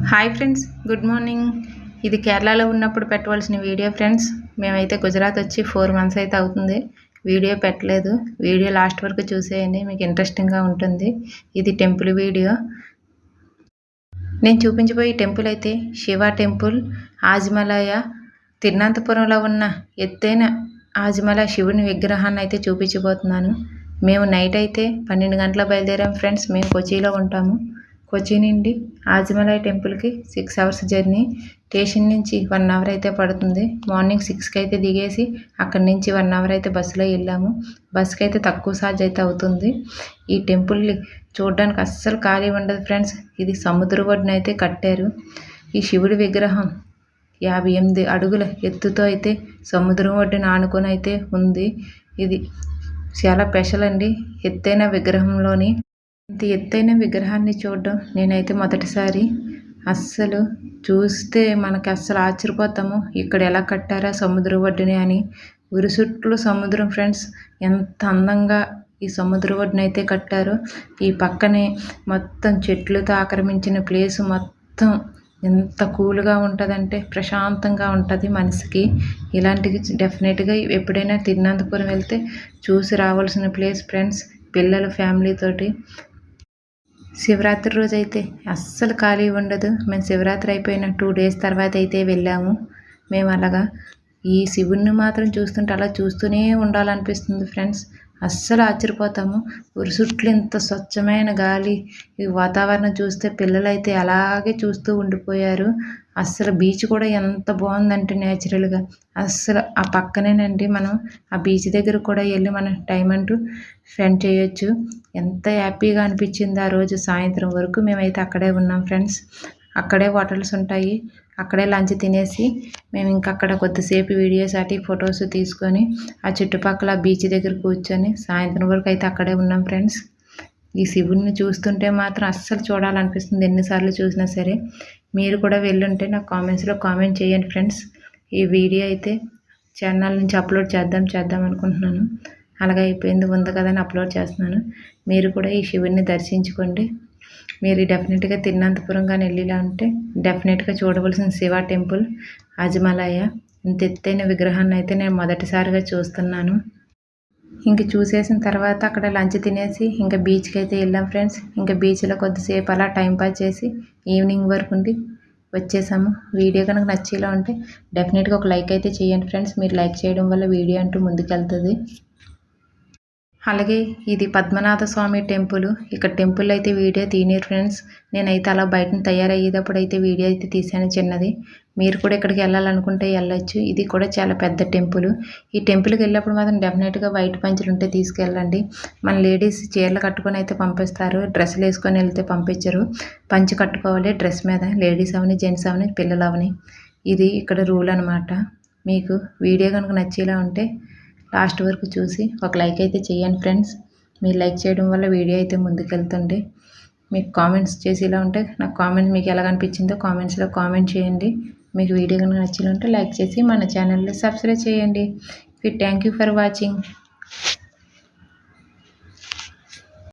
Hi friends, good morning. ఇది కేరళలో ఉన్నప్పుడు పెట్టవలసిన వీడియో ఫ్రెండ్స్. మేమైతే గుజరాత్ వచ్చి 4 మంత్స్ అయితే అవుతుంది. వీడియో పెట్టలేదు. వీడియో లాస్ట్ వరకు చూసేయండి, మీకు ఇంట్రెస్టింగ్గా ఉంటుంది. ఇది టెంపుల్ వీడియో. నేను చూపించబోయే టెంపుల్ అయితే శివ టెంపుల్, ఆజిమలయ, తిరువనంతపురంలో ఉన్న ఎత్తైన ఆజిమల శివుని విగ్రహాన్ని అయితే చూపించబోతున్నాను. మేము నైట్ అయితే 12 గంటల బయలుదేరాం ఫ్రెండ్స్. మేము కొచ్చిలో ఉంటాము. కొచ్చి నుండి ఆజిమలై టెంపుల్కి 6 అవర్స్ జర్నీ. స్టేషన్ నుంచి 1 అవర్ అయితే పడుతుంది. మార్నింగ్ 6కి అయితే దిగేసి అక్కడి నుంచి 1 అవర్ అయితే బస్సులో వెళ్ళాము. బస్సుకి అయితే తక్కువ ఛార్జ్ అయితే అవుతుంది. ఈ టెంపుల్ని చూడడానికి అస్సలు ఖాళీ ఉండదు ఫ్రెండ్స్. ఇది సముద్ర ఒడ్డున అయితే కట్టారు. ఈ శివుడి విగ్రహం 58 అడుగుల ఎత్తుతో అయితే సముద్రం ఒడ్డున ఆనుకొని అయితే ఉంది. ఇది చాలా స్పెషల్ అండి. ఎత్తైన విగ్రహంలోని ఇంత ఎత్తైన విగ్రహాన్ని చూడడం నేనైతే మొదటిసారి. అస్సలు చూస్తే మనకి అస్సలు ఆశ్చర్యపోతాము, ఇక్కడ ఎలా కట్టారా సముద్ర ఒడ్డుని అని. ఉరుసుట్లు సముద్రం ఫ్రెండ్స్. ఎంత అందంగా ఈ సముద్ర ఒడ్డున అయితే కట్టారో. ఈ పక్కనే మొత్తం చెట్లతో ఆక్రమించిన ప్లేసు మొత్తం ఎంత కూల్గా ఉంటుందంటే ప్రశాంతంగా ఉంటుంది మనసుకి. ఇలాంటివి డెఫినెట్గా ఎప్పుడైనా తిరువనంతపురం వెళ్తే చూసి రావాల్సిన ప్లేస్ ఫ్రెండ్స్, పిల్లల ఫ్యామిలీతోటి. శివరాత్రి రోజు అయితే అస్సలు ఖాళీ ఉండదు. మేము శివరాత్రి అయిపోయిన 2 డేస్ తర్వాత అయితే వెళ్ళాము. మేము అలాగా ఈ శివుణ్ణి మాత్రం చూస్తుంటే అలా చూస్తూనే ఉండాలనిపిస్తుంది ఫ్రెండ్స్. అస్సలు ఆశ్చర్యపోతాము. ఉరుసుట్లు ఇంత స్వచ్ఛమైన గాలి, ఈ వాతావరణం చూస్తే పిల్లలు అయితే అలాగే చూస్తూ ఉండిపోయారు. అస్సలు బీచ్ కూడా ఎంత బాగుందంటే న్యాచురల్గా. అస్సలు ఆ పక్కనేనండి మనం ఆ బీచ్ దగ్గర కూడా వెళ్ళి మనం టైం అంటూ స్పెండ్ చేయొచ్చు. ఎంత హ్యాపీగా అనిపించింది ఆ రోజు. సాయంత్రం వరకు మేమైతే అక్కడే ఉన్నాం ఫ్రెండ్స్. అక్కడే హోటల్స్ ఉంటాయి, అక్కడే లంచ్ తినేసి మేము ఇంకా అక్కడ కొద్దిసేపు వీడియోస్ అటు ఫొటోస్ తీసుకొని ఆ చుట్టుపక్కల బీచ్ దగ్గర కూర్చొని సాయంత్రం వరకు అయితే అక్కడే ఉన్నాం ఫ్రెండ్స్. ఈ శివుడిని చూస్తుంటే మాత్రం అస్సలు చూడాలనిపిస్తుంది ఎన్నిసార్లు చూసినా సరే. మీరు కూడా వెళ్ళుంటే నాకు కామెంట్స్లో కామెంట్ చేయండి ఫ్రెండ్స్. ఈ వీడియో అయితే ఛానల్ నుంచి అప్లోడ్ చేద్దాం అనుకుంటున్నాను. అలాగే అయిపోయింది ఉంది కదా అని అప్లోడ్ చేస్తున్నాను. మీరు కూడా ఈ శివుడిని దర్శించుకోండి. మీరు డెఫినెట్గా తిరువనంతపురం కానీ వెళ్ళిలా ఉంటే డెఫినెట్గా చూడవలసిన శివ టెంపుల్ ఆజిమలయ. ఇంత ఎత్తైన విగ్రహాన్ని అయితే నేను మొదటిసారిగా చూస్తున్నాను. ఇంక చూసేసిన తర్వాత అక్కడ లంచ్ తినేసి ఇంకా బీచ్కి అయితే వెళ్ళాం ఫ్రెండ్స్. ఇంకా బీచ్లో కొద్దిసేపు అలా టైంపాస్ చేసి ఈవినింగ్ వరకు ఉండి వచ్చేసాము. వీడియో కనుక నచ్చేలా ఉంటే డెఫినెట్గా ఒక లైక్ అయితే చేయండి ఫ్రెండ్స్. మీరు లైక్ చేయడం వల్ల వీడియో అంటూ ముందుకెళ్తుంది. అలాగే ఇది పద్మనాభ స్వామి టెంపుల్. ఇక్కడ టెంపుల్ అయితే వీడియో తీయలేరు ఫ్రెండ్స్. నేనైతే అలా బయటను తయారయ్యేటప్పుడు అయితే వీడియో అయితే తీసాను చిన్నది. మీరు కూడా ఇక్కడికి వెళ్ళాలనుకుంటే వెళ్ళొచ్చు. ఇది కూడా చాలా పెద్ద టెంపుల్. ఈ టెంపుల్కి వెళ్ళినప్పుడు మాత్రం డెఫినెట్గా వైట్ పంచులు ఉంటే తీసుకెళ్ళండి. మన లేడీస్ చీరలు కట్టుకొని అయితే పంపిస్తారు, డ్రెస్సులు వేసుకొని వెళ్తే పంపించరు. పంచి కట్టుకోవాలి డ్రెస్ మీద, లేడీస్ అవని జెంట్స్ అవని పిల్లలు అవని. ఇది ఇక్కడ రూల్ అనమాట. మీకు వీడియో కనుక నచ్చేలా ఉంటే లాస్ట్ వరకు చూసి ఒక లైక్ అయితే చేయండి ఫ్రెండ్స్. మీరు లైక్ చేయడం వల్ల వీడియో అయితే ముందుకెళ్తుంది. మీకు కామెంట్స్ చేసేలా ఉంటే నాకు కామెంట్ మీకు ఎలా అనిపించిందో కామెంట్స్లో కామెంట్ చేయండి. మీకు వీడియో కనుక నచ్చేలా ఉంటే లైక్ చేసి మన ఛానల్ని సబ్స్క్రైబ్ చేయండి. Thank you for watching.